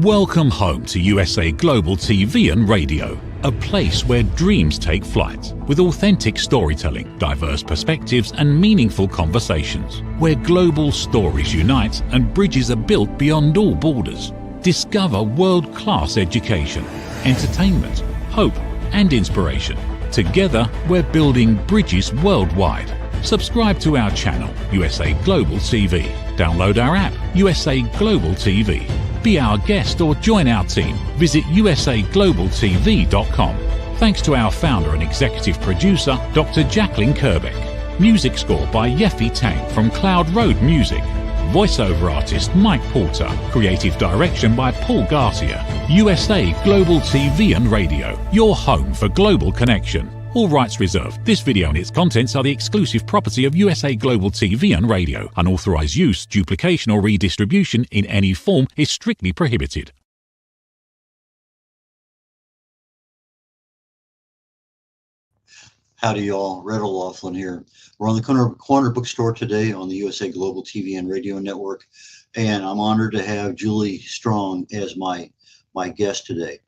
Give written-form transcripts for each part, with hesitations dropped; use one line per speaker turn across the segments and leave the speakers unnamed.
Welcome home to USA Global TV and Radio, a place where dreams take flight, with authentic storytelling, diverse perspectives and meaningful conversations, where global stories unite and bridges are built beyond all borders. Discover world-class education, entertainment, hope and inspiration. Together, we're building bridges worldwide. Subscribe to our channel, USA Global TV. Download our app, USA Global TV. Be our guest or join our team. Visit usaglobaltv.com. Thanks to our founder and executive producer, Dr. Jacalyn Kerbeck. Music score by Yeffy Tang from Cloud Road Music. Voiceover artist Mike Porter. Creative direction by Paul Garcia. USA Global TV and Radio, your home for global connection. All rights reserved. This video and its contents are the exclusive property of USA Global TV and Radio. Unauthorized use, duplication or redistribution in any form is strictly prohibited.
Howdy y'all, red.olaughlin here. We're on the corner bookstore today on the USA Global TV and Radio Network, and I'm honored to have Julie Strong as my guest today.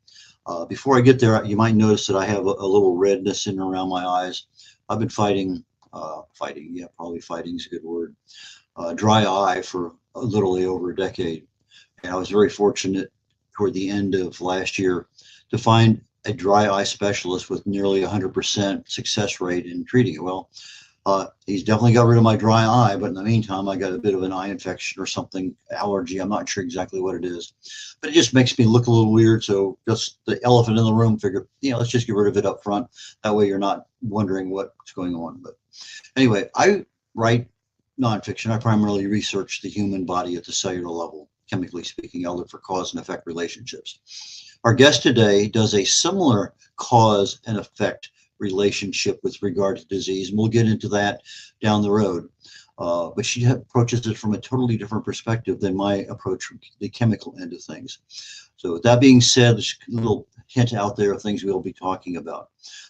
Before I get there, you might notice that I have a little redness in and around my eyes. I've been fighting fighting is a good word, dry eye for literally over a decade. And I was very fortunate toward the end of last year to find a dry eye specialist with nearly 100% success rate in treating it. Well, he's definitely got rid of my dry eye, but in the meantime, I got a bit of an eye infection or something, allergy. I'm not sure exactly what it is, but it just makes me look a little weird. So just the elephant in the room, figure, let's just get rid of it up front. That way you're not wondering what's going on. But anyway, I write nonfiction. I primarily research the human body at the cellular level. Chemically speaking, I look for cause and effect relationships. Our guest today does a similar cause and effect relationship with regard to disease, and we'll get into that down the road. But she approaches it from a totally different perspective than my approach from the chemical end of things. So with that being said, there's a little hint out there of things we'll be talking about.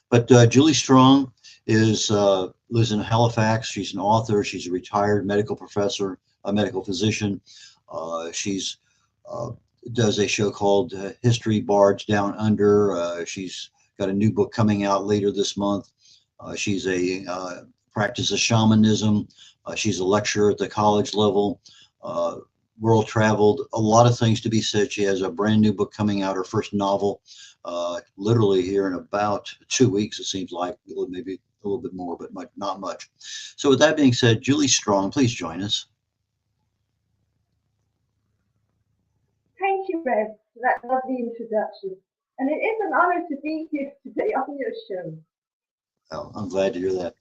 But Julie Strong lives in Halifax. She's an author. She's a retired medical professor, a medical physician. She's does a show called History Bards Down Under. She's got a new book coming out later this month. She's practices shamanism. She's a lecturer at the college level, world traveled, a lot of things to be said. She has a brand new book coming out, her first novel, literally here in about 2 weeks, it seems like, maybe a little bit more, but not much. So with that being said, Julie Strong, please join us.
Thank you, Red, for that lovely introduction. And it is an honor to be here today on your show.
Well, I'm glad to hear that.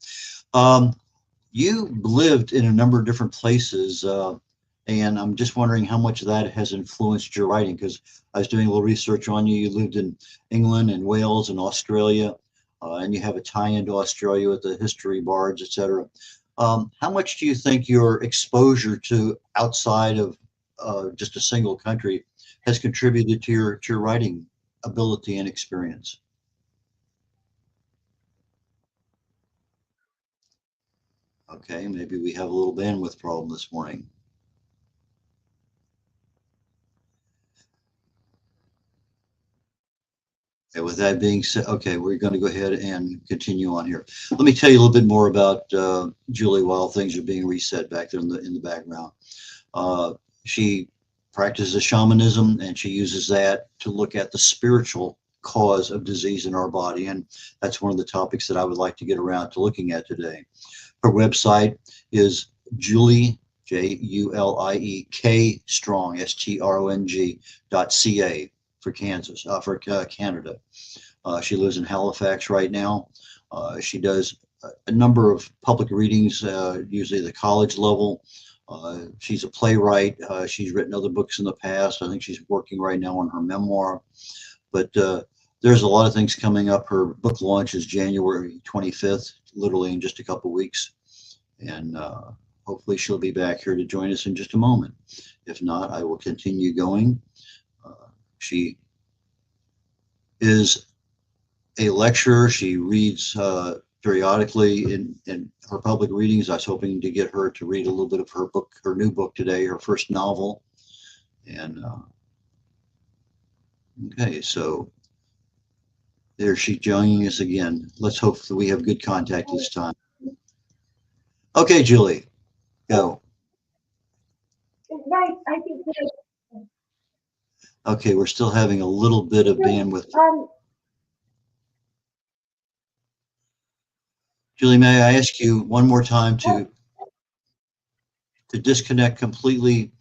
You lived in a number of different places, and I'm just wondering how much of that has influenced your writing, because I was doing a little research on you. You lived in England and Wales and Australia, and you have a tie into Australia with the history bards, etc. How much do you think your exposure to outside of just a single country has contributed to your writing ability and experience? Okay, maybe we have a little bandwidth problem this morning. Okay, with that being said, okay, we're going to go ahead and continue on here. Let me tell you a little bit more about Julie while things are being reset back there in the background. She practices shamanism, and she uses that to look at the spiritual cause of disease in our body, and that's one of the topics that I would like to get around to looking at today. Her website is Julie, Juliek Strong, STRONG.ca for Kansas, for Canada. She lives in Halifax right now. She does a number of public readings, usually at the college level. She's a playwright. She's written other books in the past. I think she's working right now on her memoir. But there's a lot of things coming up. Her book launch is January 25th, literally in just a couple weeks. And hopefully she'll be back here to join us in just a moment. If not, I will continue going. She is a lecturer. She reads periodically in her public readings. I was hoping to get her to read a little bit of her book, her new book today, her first novel. And Okay, so there she's joining us again. Let's hope that we have good contact this time. Okay, Julie, go.
Right, I think so.
Okay, we're still having a little bit of bandwidth. Julie, may I ask you one more time to disconnect completely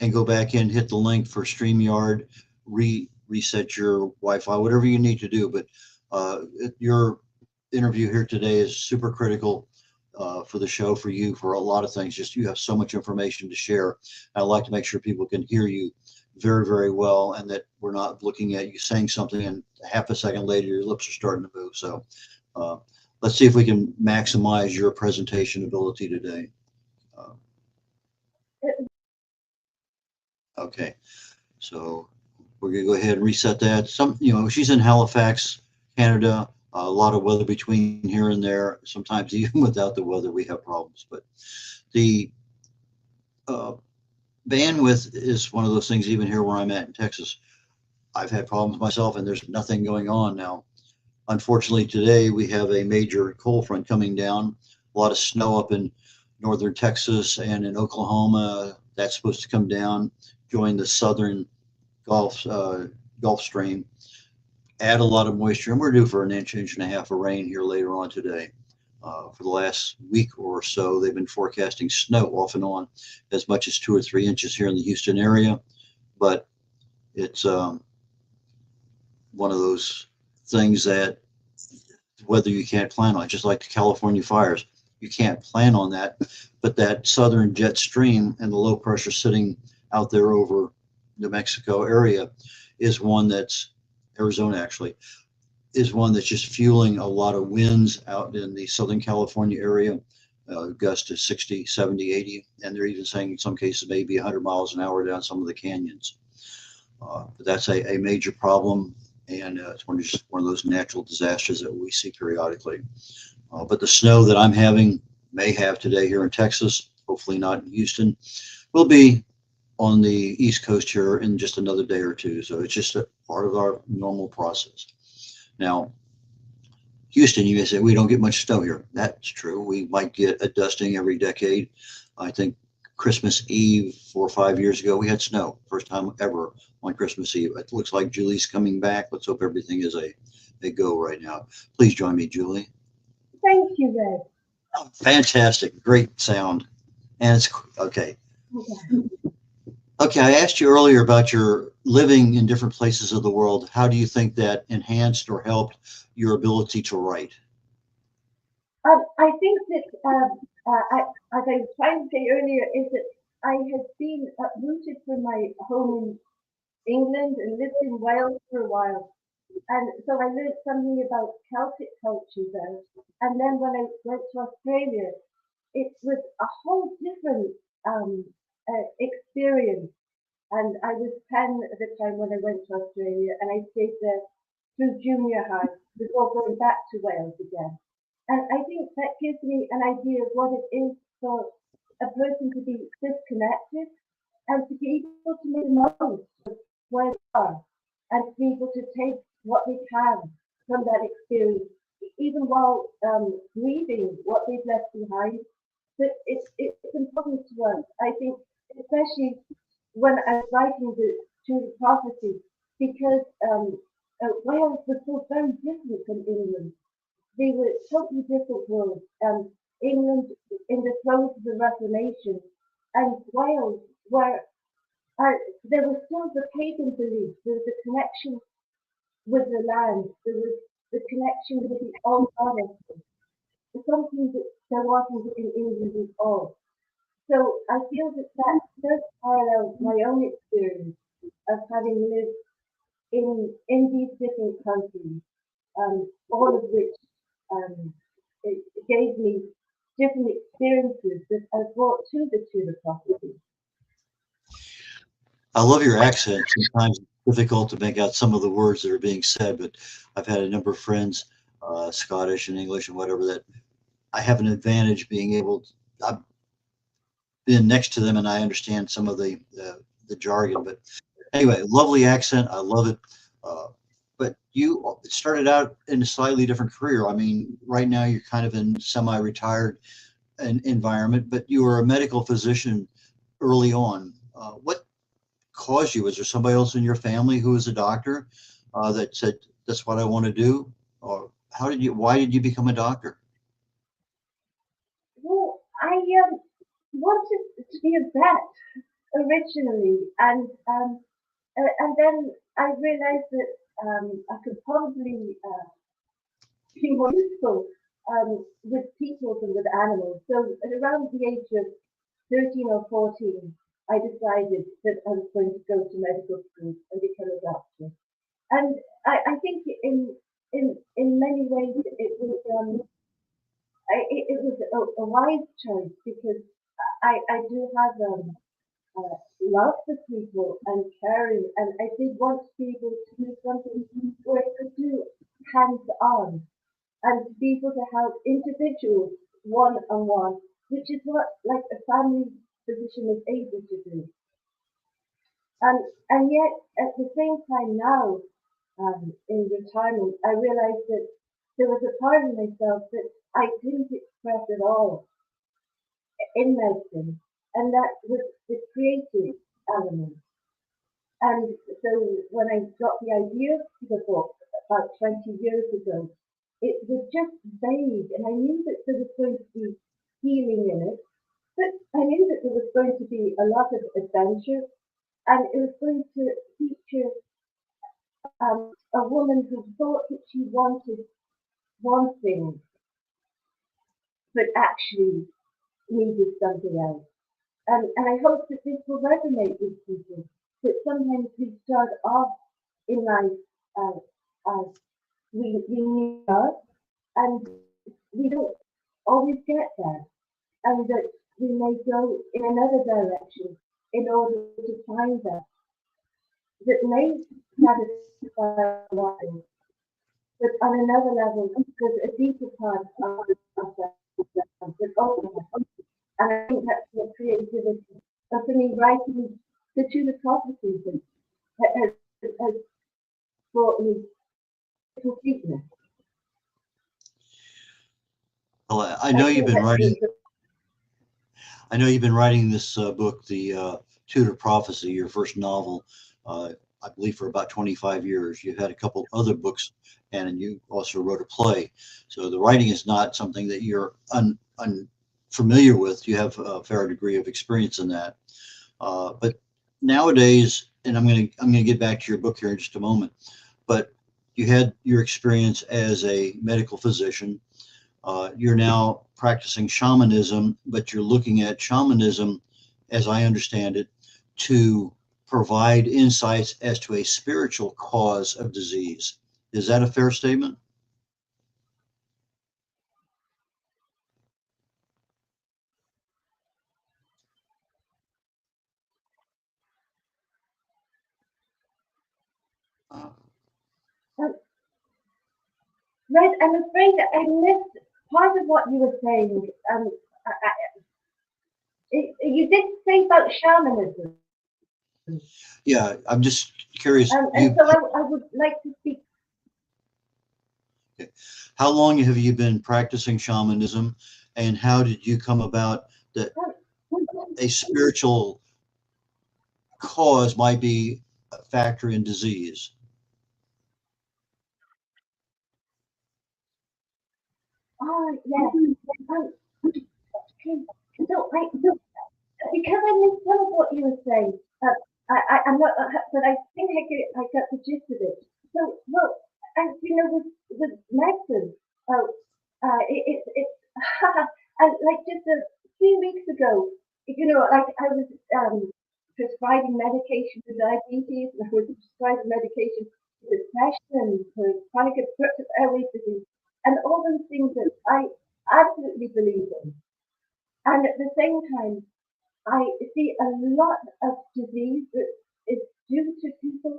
and go back in, hit the link for StreamYard, reset your Wi-Fi, whatever you need to do. But your interview here today is super critical for the show, for you, for a lot of things. Just you have so much information to share. I'd like to make sure people can hear you very, very well, and that we're not looking at you saying something and half a second later your lips are starting to move. So let's see if we can maximize your presentation ability today. Okay, so we're gonna go ahead and reset that. She's in Halifax, Canada. A lot of weather between here and there. Sometimes even without the weather, we have problems. But the bandwidth is one of those things. Even here where I'm at in Texas, I've had problems myself, and there's nothing going on now. Unfortunately, today we have a major cold front coming down. A lot of snow up in northern Texas and in Oklahoma. That's supposed to come down, join the southern Gulf Stream, add a lot of moisture, and we're due for an inch and a half of rain here later on today. For the last week or so, they've been forecasting snow off and on, as much as 2 or 3 inches here in the Houston area. But it's one of those things that weather you can't plan on, just like the California fires. You can't plan on that, but that southern jet stream and the low pressure sitting out there over New Mexico area is one that's, Arizona actually, is one that's just fueling a lot of winds out in the Southern California area, gusts to 60, 70, 80, and they're even saying in some cases maybe 100 miles an hour down some of the canyons. But that's a major problem, and it's just one of those natural disasters that we see periodically. But the snow that I'm having, may have today here in Texas, hopefully not in Houston, will be on the East Coast here in just another day or two. So it's just a part of our normal process. Now, Houston, you may say, we don't get much snow here. That's true. We might get a dusting every decade. I think Christmas Eve 4 or 5 years ago, we had snow. First time ever on Christmas Eve. It looks like Julie's coming back. Let's hope everything is a go right now. Please join me, Julie.
Thank you, Red.
Oh, fantastic. Great sound. And it's okay. Okay, I asked you earlier about your living in different places of the world. How do you think that enhanced or helped your ability to write?
I think that, as I was trying to say earlier, is that I had been rooted from my home in England and lived in Wales for a while. And so I learned something about Celtic culture there. And then when I went to Australia, it was a whole different experience. And I was 10 at the time when I went to Australia, and I stayed there through junior high before going back to Wales again. And I think that gives me an idea of what it is for a person to be disconnected and to be able to make the most of where they are and to be able to take what they can from that experience, even while grieving what they've left behind. But it's important to us. I think, especially when I was writing the Tudor prophecy, because Wales was so very different from England. They were totally different worlds. England in the throes of the Reformation, and Wales where there was still the pagan belief. There was a connection with the land. There was the connection with the old goddess. Something that there wasn't in England at all. So I feel that that does parallel my own experience of having lived in these different countries, all of which it gave me different experiences that I brought to the Tudor prophecy.
I love your accent. Sometimes it's difficult to make out some of the words that are being said, but I've had a number of friends, Scottish and English and whatever, that I have an advantage being able to, I've been next to them and I understand some of the jargon. But anyway, lovely accent. I love it. But you started out in a slightly different career. I mean, right now you're kind of in semi-retired environment, but you were a medical physician early on. What caused you? Was there somebody else in your family who was a doctor that said, that's what I want to do? Or why did you become a doctor?
Well, I wanted to be a vet originally, and then I realized that I could probably be more useful with people than with animals. So at around the age of 13 or 14, I decided that I was going to go to medical school and become a doctor. And I think in many ways it was a wise choice because I do have love for people and caring, and I did want to be able to do something where I could do hands on and to be able to help individuals one on one, which is what like a family physician is able to do. And and yet at the same time now, in retirement, I realized that there was a part of myself that I didn't express at all in medicine, and that was the creative element. And so when I got the idea for the book about 20 years ago, it was just vague, and I knew that there was going to be healing in it, but I knew that there was going to be a lot of adventure, and it was going to feature a woman who thought that she wanted one thing, but actually needed something else. And I hope that this will resonate with people, that sometimes we start off in life as, as we need God, and we don't always get there, and that we may go in another direction in order to find that may satisfy a while, but on another level, there's a deeper part of ourselves that opens us. And I think that's what creativity, that's for me writing the Tudor prophecies has brought me completeness.
Well,
I think that's the
I know you've been writing this book, the Tudor Prophecy, your first novel, I believe for about 25 years. You've had a couple other books, and you also wrote a play. So the writing is not something that you're unfamiliar with. You have a fair degree of experience in that. But nowadays, and I'm gonna get back to your book here in just a moment. But you had your experience as a medical physician. You're now practicing shamanism, but you're looking at shamanism, as I understand it, to provide insights as to a spiritual cause of disease. Is that a fair statement? Uh,
um, Red. I'm afraid that I missed part of what you were saying. You did say about shamanism,
yeah, I'm just curious.
and so I would like to speak.
How long have you been practicing shamanism, and how did you come about that a spiritual cause might be a factor in disease?
Oh, yes. Okay. So because I missed some of what you were saying, I'm not, but I think I got the gist of it. So, well, and with medicine, oh, it's and like just a few weeks ago, like I was prescribing medication for diabetes, and I was prescribing medication for depression, for chronic obstructive airway disease, and all those things that I absolutely believe in. And at the same time, I see a lot of disease that is due to people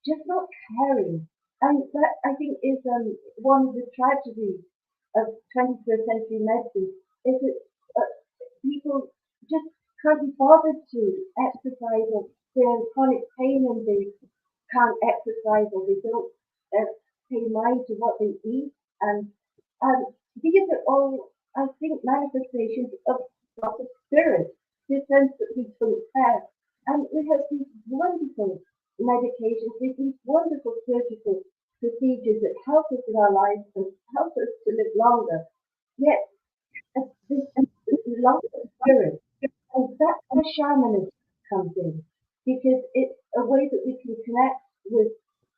just not caring. And that I think is one of the tragedies of 21st century medicine is that people just can't be bothered to exercise or they're in chronic pain and they can't exercise or they don't pay mind to what they eat. And these are all, I think, manifestations of the spirit, this sense that we don't have. And we have these wonderful medications, these wonderful surgical procedures that help us in our lives and help us to live longer. Yet, this longer spirit, and that's where shamanism comes in, because it's a way that we can connect with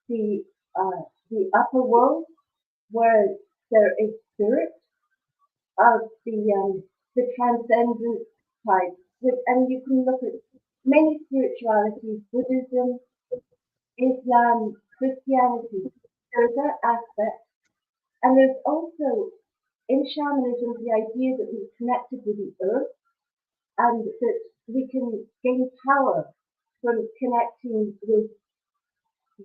the upper world, where there is spirit of the transcendent type. And you can look at many spiritualities, Buddhism, Islam, Christianity. There's that aspect. And there's also, in shamanism, the idea that we're connected with the earth and that we can gain power from connecting with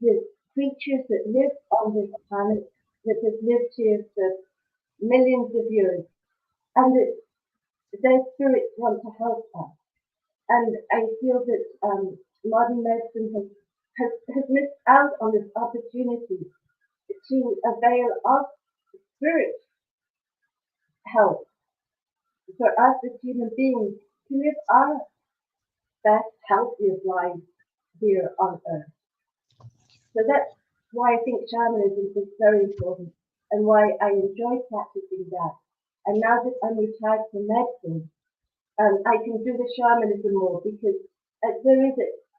the creatures that live on this planet, that have lived here for millions of years, and that their spirits want to help us. And I feel that modern medicine has missed out on this opportunity to avail of spirit help for us as human beings to live our best, healthiest lives here on earth. So that's why I think shamanism is very important and why I enjoy practicing that. And now that I'm retired from medicine, I can do the shamanism more because there is,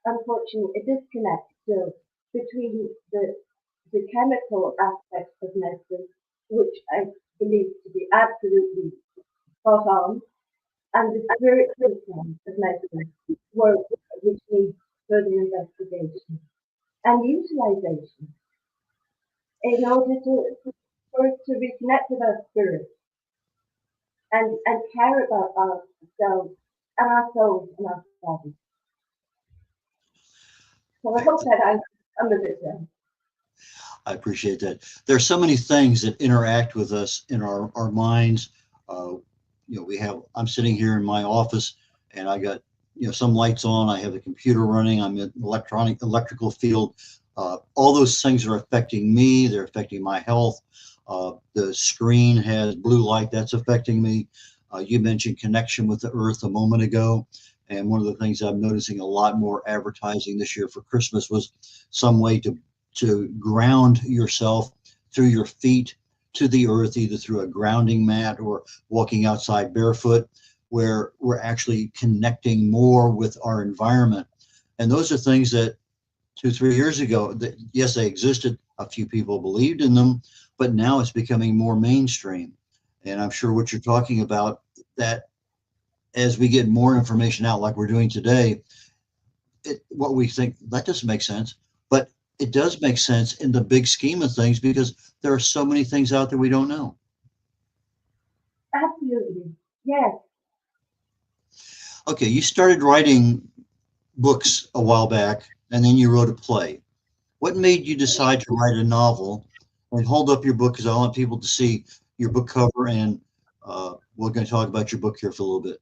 unfortunately, a disconnect still between the chemical aspects of medicine, which I believe to be absolutely spot on, and the spiritual side of medicine, which needs further investigation and utilization in order for us to reconnect with our spirit and care about ourselves and our souls and our bodies. So I hope that I'm a bit there.
I appreciate that. There's so many things that interact with us in our minds. I'm sitting here in my office and I got, some lights on. I have the computer running. I'm in electrical field. All those things are affecting me. They're affecting my health. The screen has blue light that's affecting me. You mentioned connection with the earth a moment ago. And one of the things I'm noticing a lot more advertising this year for Christmas was some way to ground yourself through your feet to the earth, either through a grounding mat or walking outside barefoot, where we're actually connecting more with our environment. And those are things that 2-3 years ago, yes, they existed. A few people believed in them, but now it's becoming more mainstream. And I'm sure what you're talking about, that as we get more information out like we're doing today, what we think, that doesn't make sense. But it does make sense in the big scheme of things because there are so many things out there we don't know.
Absolutely. Yes.
Okay, you started writing books a while back, and then you wrote a play. What made you decide to write a novel? And hold up your book because I want people to see your book cover, and we're going to talk about your book here for a little bit.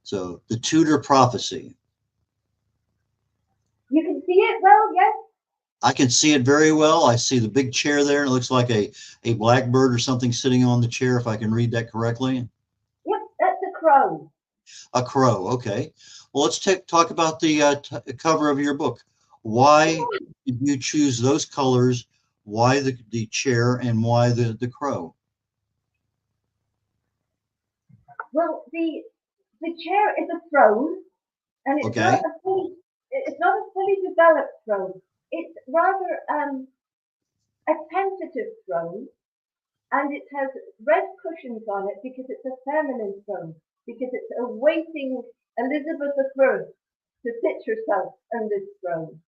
So, The Tudor Prophecy.
You can see it well, yes?
I can see it very well. I see the big chair there. It looks like a blackbird or something sitting on the chair, if I can read that correctly.
Yep, that's a crow.
A crow, okay. Well, let's talk about the cover of your book. Why did you choose those colors? Why the chair and why the crow?
Well, the chair is a throne, and it's not a fully developed throne. It's rather a tentative throne, and it has red cushions on it because it's a feminine throne, because it's awaiting Elizabeth I to sit herself on this throne.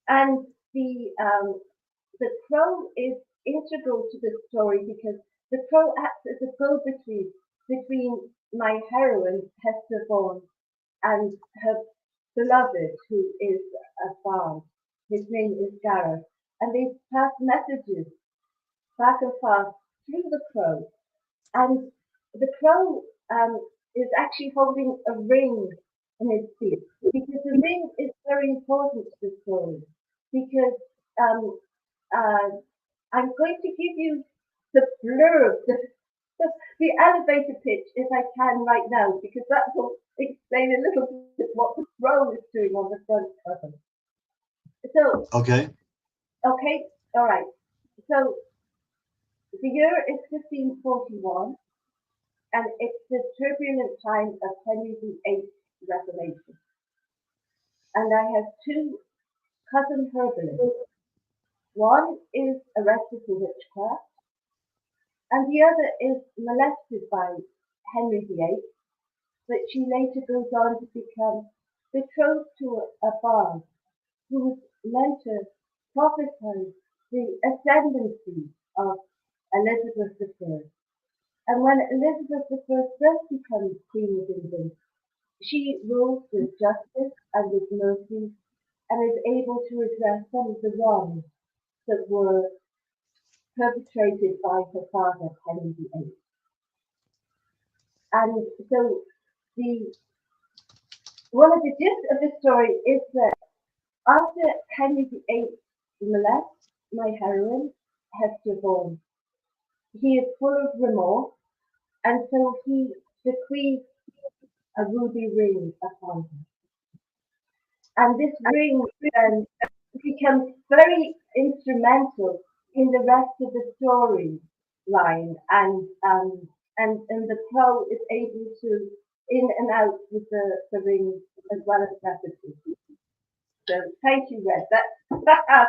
And the crow is integral to the story because the crow acts as a go-between between my heroine, Hester Vaughan, and her beloved, who is a bard. His name is Gareth. And they pass messages back and forth through the crow. And the crow is actually holding a ring in his beak because the ring is very important to the story. because I'm going to give you the blurb, the elevator pitch, if I can right now, because that will explain a little bit what the crow is doing on the front cover. So,
Okay.
okay, all right. So the year is 1541, and it's the turbulent time of Henry VIII's Reformation. And I have two cousin herbalists. One is arrested for witchcraft, and the other is molested by Henry VIII, but she later goes on to become betrothed to a bard who was meant to prophesy the ascendancy of Elizabeth I. And when Elizabeth I first becomes Queen of England, she rules with justice and with mercy and is able to address some of the wrongs that were perpetrated by her father, Henry VIII. And so one of the gist of the story is that after Henry VIII molests my heroine, Hester Vaughan, he is full of remorse, and so he bequeaths a ruby ring upon her. And this ring becomes very instrumental in the rest of the storyline, and the crow is able to in and out with the ring as well as messages. So thank you, Red. That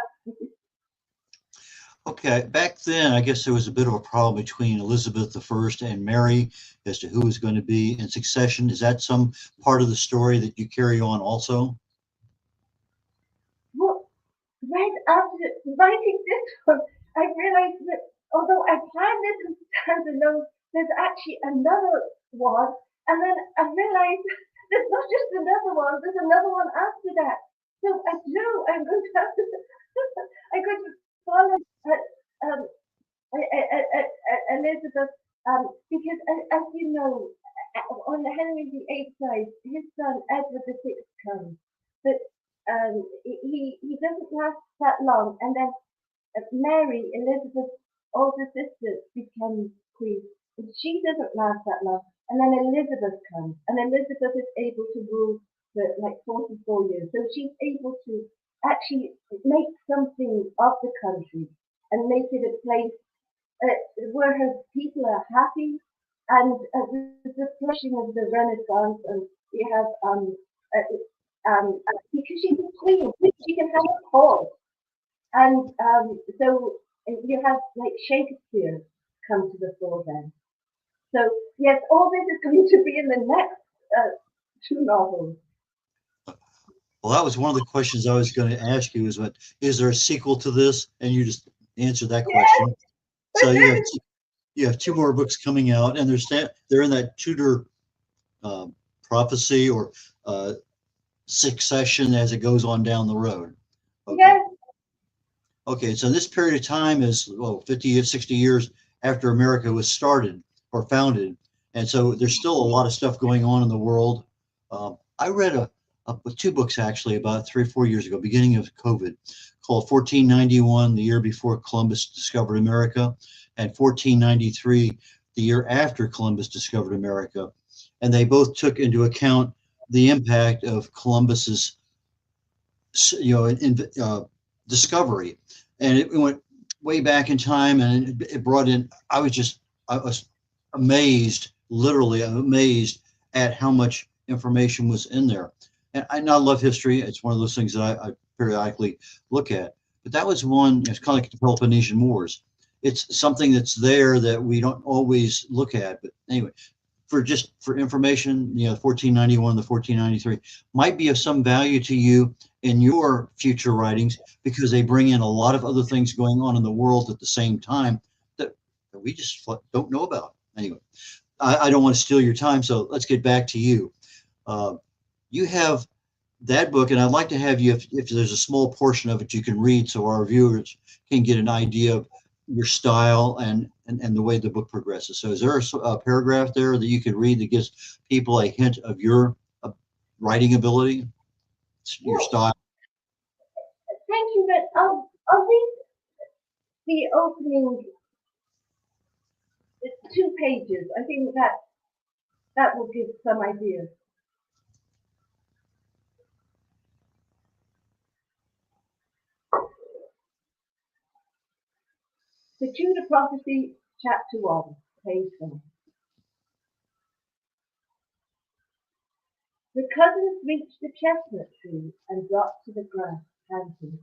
Okay, back then, I guess there was a bit of a problem between Elizabeth I and Mary as to who was going to be in succession. Is that some part of the story that you carry on also?
Well, right after writing this one, I realized that although I planned this in standalone, there's actually another one, and then I realized there's not just another one, there's another one after that. So I know I'm going to have to, I'm going to follow Elizabeth, because as you know, on the Henry VIII side, his son Edward VI comes, but he doesn't last that long, and then Mary, Elizabeth's older sister, becomes queen. She doesn't last that long, and then Elizabeth comes, and Elizabeth is able to rule for like 44 years. So she's able to actually make something of the country and make it a place where her people are happy, and the flourishing of the Renaissance, and you have because she's a queen, she can have a court, and so you have like Shakespeare come to the fore then. So yes, all this is going to be in the next two novels.
Well, that was one of the questions I was going to ask you is there a sequel to this? And you just answered that question.
Yes.
So you have two more books coming out, and they're in that Tudor prophecy or succession as it goes on down the road. Okay.
Yes.
Okay, so this period of time is 50 60 years after America was started or founded, and so there's still a lot of stuff going on in the world. I read two books actually about 3 or 4 years ago, beginning of COVID, called 1491, the year before Columbus discovered America, and 1493, the year after Columbus discovered America. And they both took into account the impact of Columbus's, discovery. And it went way back in time, and it brought in, I was amazed, literally amazed at how much information was in there. And I love history. It's one of those things that I periodically look at. But that was one, it's kind of like the Peloponnesian Wars. It's something that's there that we don't always look at. But anyway, for information, 1491 to 1493 might be of some value to you in your future writings, because they bring in a lot of other things going on in the world at the same time that we just don't know about. Anyway, I don't want to steal your time, so let's get back to you. You have that book, and I'd like to have you, if there's a small portion of it you can read so our viewers can get an idea of your style and the way the book progresses. So is there a paragraph there that you could read that gives people a hint of your writing ability, your style?
Thank you, but I'll read the opening 2 pages. I think that will give some idea. The Tudor Prophecy, Chapter 1, page 1. The cousins reached the chestnut tree and dropped to the grass, panting,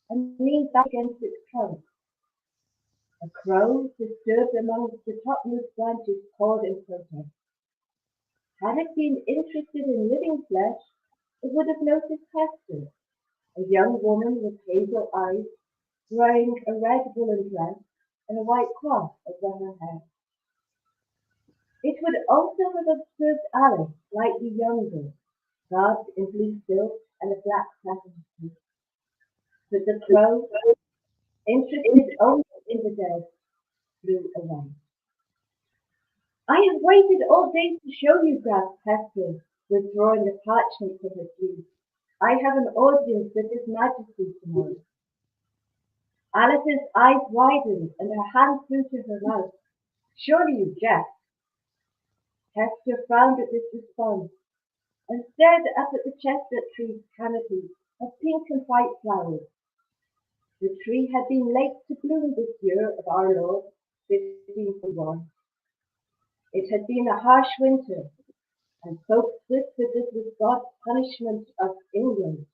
and leaned back against its trunk. A crow, disturbed amongst the topmost branches, cawed in protest. Had it been interested in living flesh, it would have noticed Hester, a young woman with hazel eyes, wearing a red woolen dress and a white cross over her head. It would also have observed Alice, slightly younger, garbed in blue silk and a black satin suit. But the crow, interested only in the dead, flew away. I have waited all day to show you, gasped Hester, withdrawing the parchment from her sleeve. I have an audience with His Majesty tomorrow. Alice's eyes widened and her hand flew to her mouth. Surely you jest. Hester frowned at this response and stared up at the chestnut tree's canopy of pink and white flowers. The tree had been late to bloom this year of our Lord, 1541. It had been a harsh winter, and folks whispered this was God's punishment of England.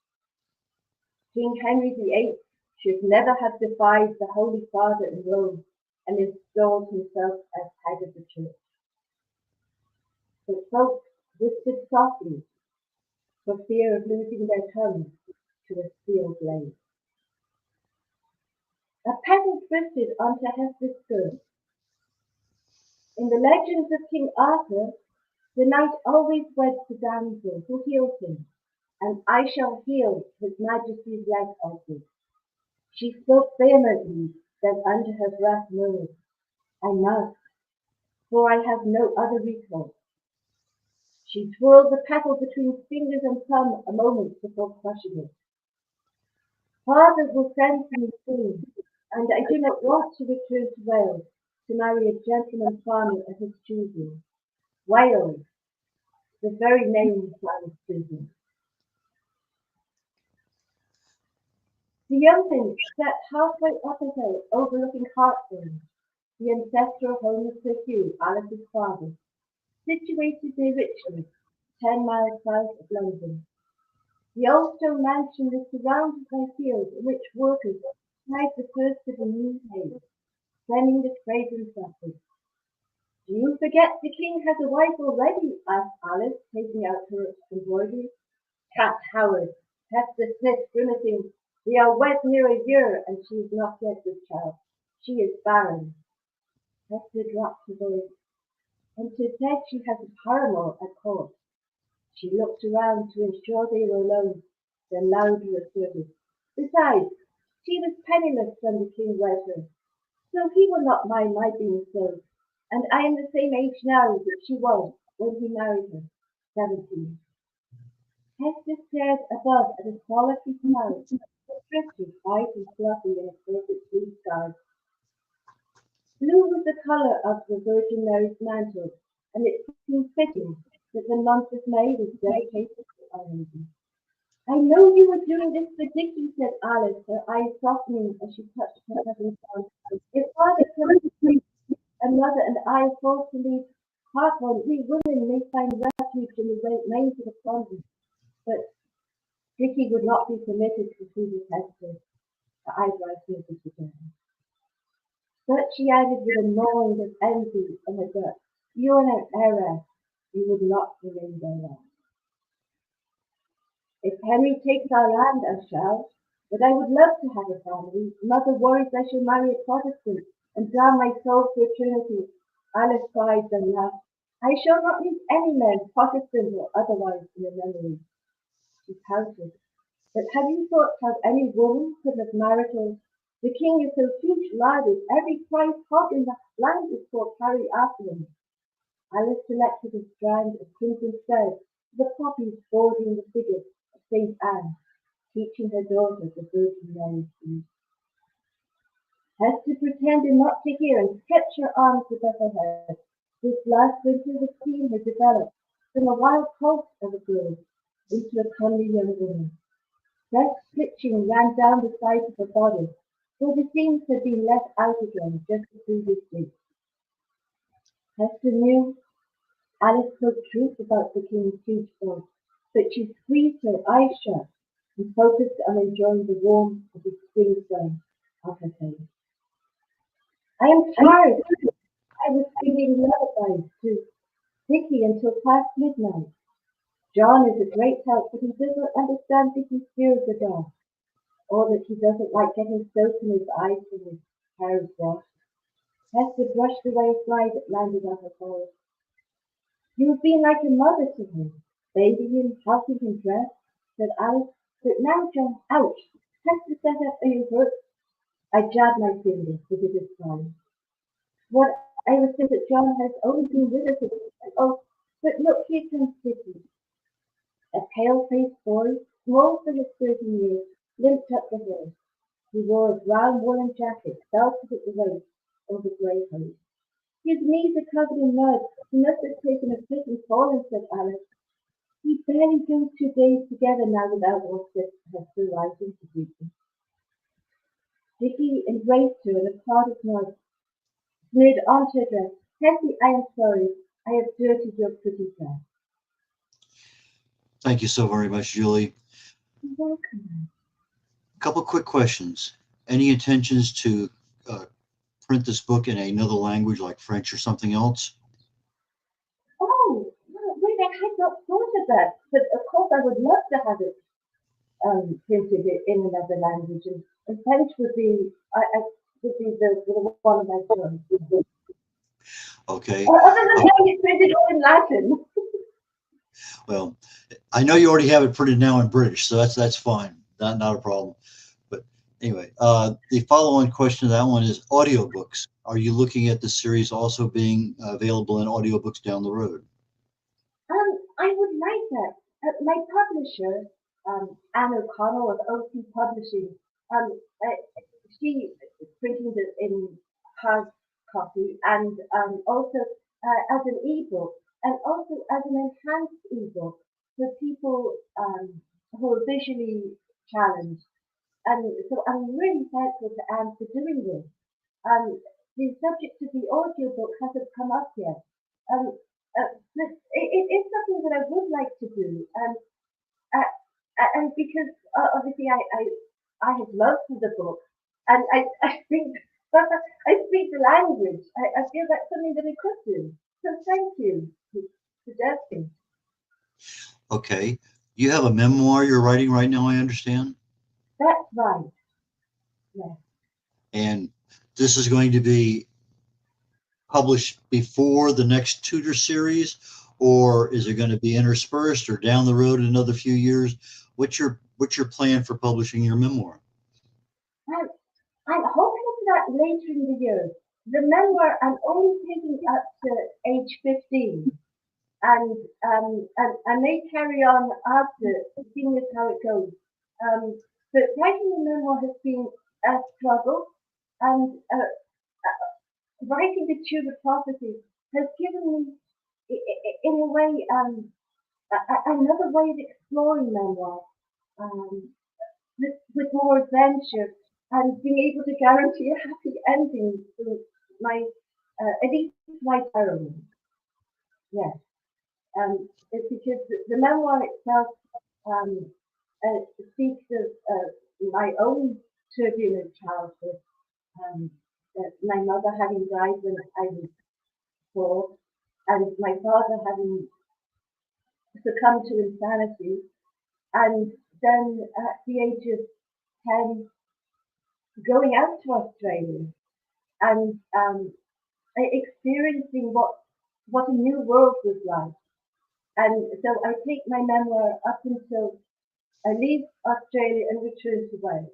King Henry VIII should never have defied the Holy Father in Rome and installed himself as head of the church. But folks whispered softly for fear of losing their tongues to a steel blade. A peasant drifted onto Hester's skirt. In the legends of King Arthur, the knight always weds the damsel who heals him, and I shall heal His Majesty's leg also. She spoke vehemently, then under her breath murmured, I must, for I have no other recourse. She twirled the petal between fingers and thumb a moment before crushing it. Father will send for me soon, and I do not want to return to Wales to marry a gentleman farmer of his choosing. Wales, the very name sounds pleasant. The youngling sat halfway up a hill overlooking Hartburn, the ancestral home of Sir Hugh, Alice's father, situated near Richmond, 10 miles south of London. The old stone mansion is surrounded by fields in which workers tied the first of the new hay, sending the fragrance upwards. Do you forget the king has a wife already? Asked Alice, taking out her embroidery. Cat Howard, Hester Smith, grimacing. We are wed near a year, and she is not yet with child. She is barren. Hester dropped her voice, and 'tis said she has a paramour at court. She looked around to ensure they were alone, then louder asserted. Besides, she was penniless when the king wed her, so he will not mind my being so, and I am the same age now that she was when he married her, 17. Hester stared above at a solitary cloud that drifted white and fluffy in a perfect blue sky. Blue was the colour of the Virgin Mary's mantle, and it seemed fitting that the month of May was dedicated to Our Lady. I know you were doing this for Dickie, said Alice, her eyes softening as she touched her cousin's arm. If father comes to me, and mother and I are forced to leave Hartwell, we women may find refuge in the remains of the convent. But Dickie would not be permitted to see his Hester. Her eyebrows knitted together. But she added with a gnawing of envy in her gut, you are an heiress. You would not remain there long. If Henry takes our land, I shall, but I would love to have a family. Mother worries I shall marry a Protestant and damn my soul for eternity. Alice sighed and laughed. I shall not meet any men, Protestant or otherwise, in a memory. She pouted. But have you thought how any woman could have married her? The king is so huge larded, every prize hog in the land is called carry after him. Alice selected a strand of crimson thread, the poppies bordering the figure of St. Anne. teaching her daughter the Virgin Mary's Feast. Hester pretended not to hear and stretched her arms above her head. This last winter the queen had developed from a wild colt of a girl into a comely young woman. Fresh stitching ran down the sides of her body, where the seams had been let out again just the previous week. Hester knew Alice spoke truth about the king's huge boat, but she squeezed her eyes shut and focused on enjoying the warmth of the spring sun of her face. I am tired. I was singing lullabies to Vicky until past midnight. John is a great help, but he doesn't understand Vicky's fear of the dark, or that he doesn't like getting soap in his eyes when his hair is washed. Hester brushed away a fly that landed on her forehead. You've been like a mother to him, bathing him, helping him dress, said Alice. But now, John, ouch! Hester sat up and you hurt. I jabbed my fingers with a fine. What I was saying that John has only been with us. Oh, but look, here comes Vicky. A pale-faced boy, small for his 13 years, limped up the hill. He wore a brown woolen jacket, belted at the waist, over grey hose. His knees are covered in mud. He must have taken a fit and fallen, said Alice. We barely do 2 days together now without Hester rising to greet him. Vicky embraced her in a cloud of mud, smeared onto her dress. Hetty, I am sorry. I have dirtied your pretty dress.
Thank you so very much, Julie.
You're welcome.
A couple quick questions. Any intentions to print this book in another language like French or something else?
Oh, wait, I had not thought of that. But of course, I would love to have it printed in another language. And French would be, would be the one of my choices.
Okay.
Other than having it printed all in Latin.
Well, I know you already have it printed now in British, so that's fine. Not a problem. But anyway, the follow-on question to that one is audiobooks. Are you looking at the series also being available in audiobooks down the road?
I would like that. My publisher, Anne O'Connell of OC Publishing, she printed it in hard copy and also as an ebook and also as an enhanced ebook for people who are visually challenged. And so I'm really thankful to Anne for doing this. The subject of the audiobook hasn't come up yet. But it is something that I would like to do. And because obviously I have love for the book and I think I speak the language. I feel that's something that I could do. So thank you for suggesting.
Okay. You have a memoir you're writing right now, I understand?
That's right. Yes.
And this is going to be published before the next Tudor series, or is it going to be interspersed or down the road in another few years? What's your plan for publishing your memoir?
I'm hoping for that later in the year. The memoir I'm only taking up to age 15, and I may carry on after, seeing as how it goes. But writing the memoir has been a struggle, and writing the Tudor prophecy has given me, in a way, another way of exploring memoir, with more adventure and being able to guarantee a happy ending to my, at least my heroine. Yes. It's because the memoir itself speaks of my own turbulent childhood. My mother having died when I was 4, and my father having succumbed to insanity, and then at the age of 10, going out to Australia and experiencing what a new world was like. And so I take my memoir up until I leave Australia and return to Wales.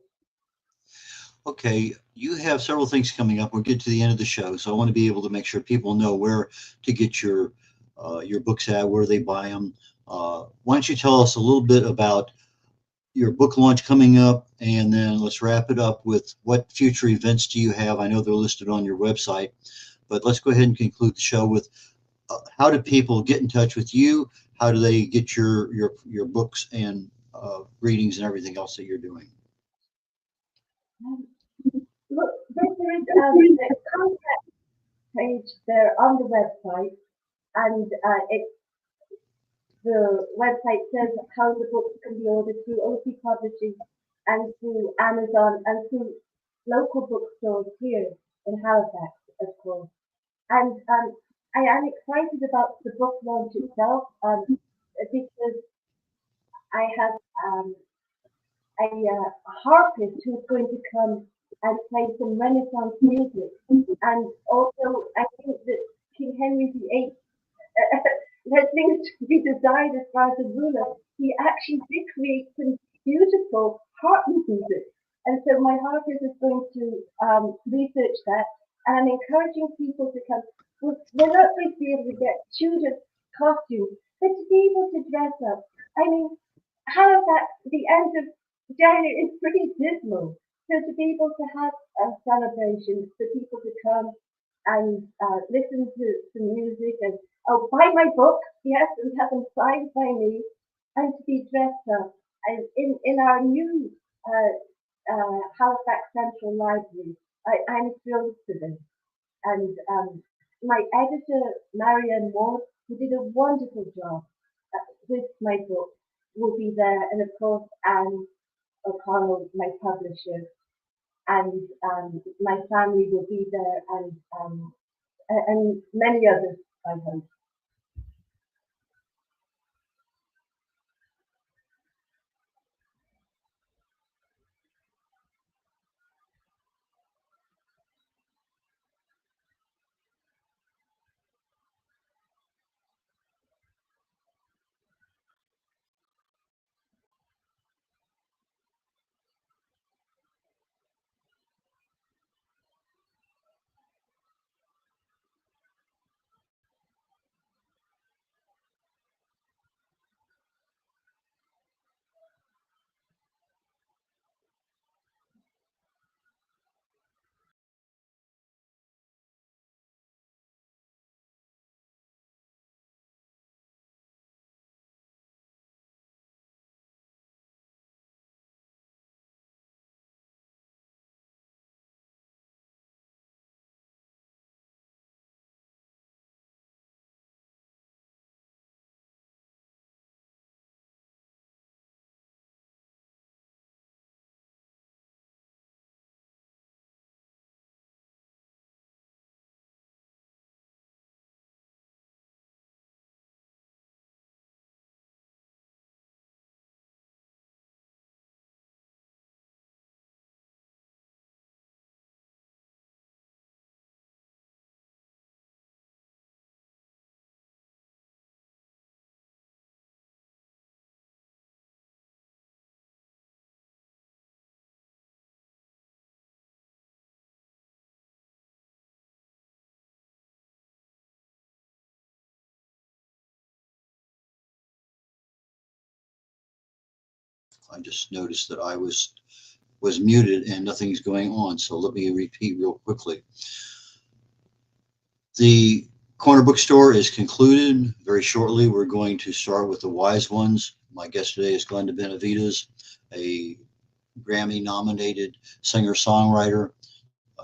Okay, you have several things coming up. We'll get to the end of the show, so I want to be able to make sure people know where to get your books at, where they buy them. Why don't you tell us a little bit about your book launch coming up, and then let's wrap it up with what future events do you have? I know they're listed on your website, but let's go ahead and conclude the show with how do people get in touch with you? How do they get your books and readings and everything else that you're doing?
Look, there is a contact page there on the website, and the website says how the books can be ordered through OC Publishing and through Amazon and through local bookstores here in Halifax, of course. And I am excited about the book launch itself because I have a harpist who's going to come and play some Renaissance music. And also, I think that King Henry VIII had things to be desired as far as a ruler. He actually did create some beautiful harp music. And so my harpist is going to research that. And I'm encouraging people to come. We're not going to be able to get Tudor costumes, but to be able to dress up. I mean, Halifax, the end of January is pretty dismal. So to be able to have a celebration, for people to come and listen to some music and buy my book, yes, and have them signed by me, and to be dressed up and in our new Halifax Central Library. I'm thrilled for this. And my editor, Marianne Ward, who did a wonderful job with my book, will be there. And of course, Anne O'Connell, my publisher, and my family will be there, and many others, I hope.
I just noticed that I was muted and nothing's going on. So let me repeat real quickly. The corner bookstore is concluded. Very shortly, we're going to start with the wise ones. My guest today is Glenda Benavides, a Grammy-nominated singer-songwriter.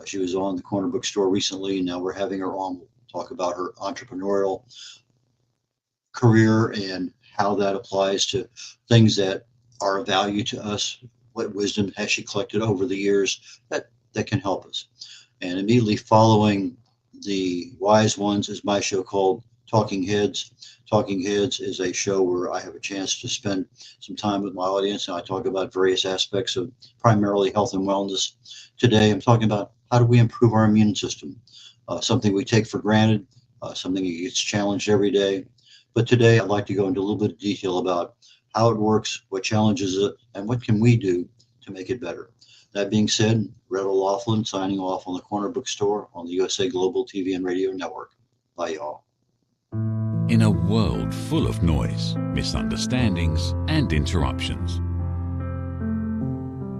She was on the corner bookstore recently. Now we're having her on. We'll talk about her entrepreneurial career and how that applies to things that are of value to us. What wisdom has she collected over the years that can help us? And immediately following the wise ones is my show called Talking Heads. Talking Heads is a show where I have a chance to spend some time with my audience, and I talk about various aspects of primarily health and wellness. Today, I'm talking about how do we improve our immune system, something we take for granted, something that gets challenged every day. But today, I'd like to go into a little bit of detail about how it works, what challenges it, and what can we do to make it better. That being said, red.olaughlin signing off on the Corner Bookstore on the USA Global TV and Radio Network. Bye, y'all.
In a world full of noise, misunderstandings, and interruptions,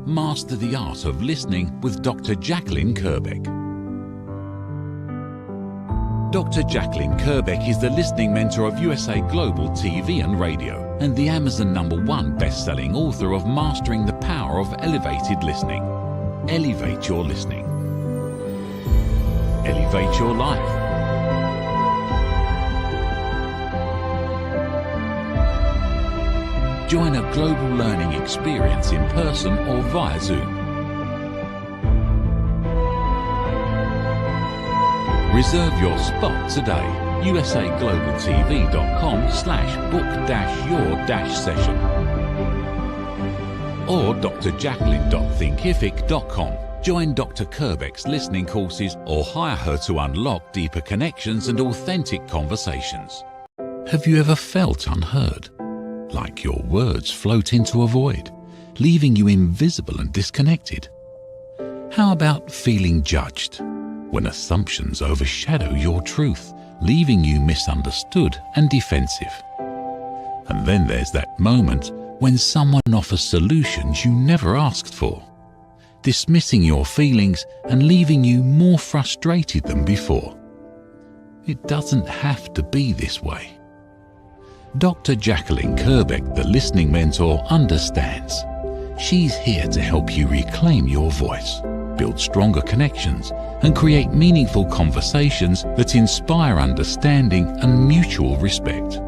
Master the Art of Listening with Dr. Jacalyn Kerbeck. Dr. Jacalyn Kerbeck is the listening mentor of USA Global TV and Radio and the Amazon #1 best-selling author of Mastering the Power of Elevated Listening. Elevate your listening. Elevate your life. Join a global learning experience in person or via Zoom. Reserve your spot today. usaglobaltv.com/book-your-session or drjacalyn.thinkific.com. Join Dr. Kerbeck's listening courses or hire her to unlock deeper connections and authentic conversations. Have you ever felt unheard? Like your words float into a void, leaving you invisible and disconnected? How about feeling judged, when assumptions overshadow your truth, leaving you misunderstood and defensive? And then there's that moment when someone offers solutions you never asked for, dismissing your feelings and leaving you more frustrated than before. It doesn't have to be this way. Dr. Jacalyn Kerbeck, the listening mentor, understands. She's here to help you reclaim your voice, build stronger connections, and create meaningful conversations that inspire understanding and mutual respect.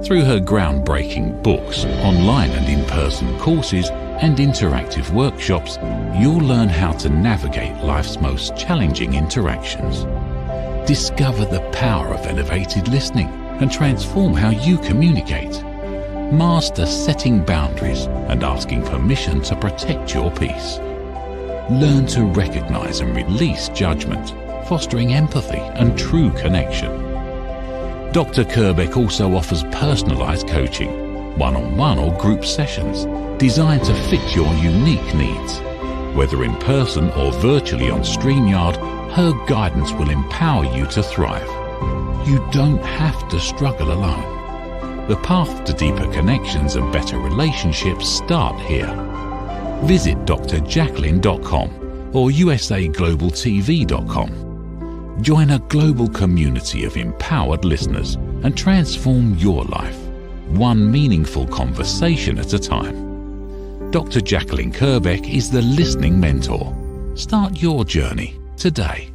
Through her groundbreaking books, online and in-person courses, and interactive workshops, you'll learn how to navigate life's most challenging interactions. Discover the power of elevated listening and transform how you communicate. Master setting boundaries and asking permission to protect your peace. Learn to recognize and release judgment, fostering empathy and true connection. Dr. Kerbeck also offers personalized coaching, one-on-one or group sessions designed to fit your unique needs. Whether in person or virtually on StreamYard, her guidance will empower you to thrive. You don't have to struggle alone. The path to deeper connections and better relationships start here. Visit drjacalyn.com or usaglobaltv.com. Join a global community of empowered listeners and transform your life, one meaningful conversation at a time. Dr. Jacalyn Kerbeck is the listening mentor. Start your journey today.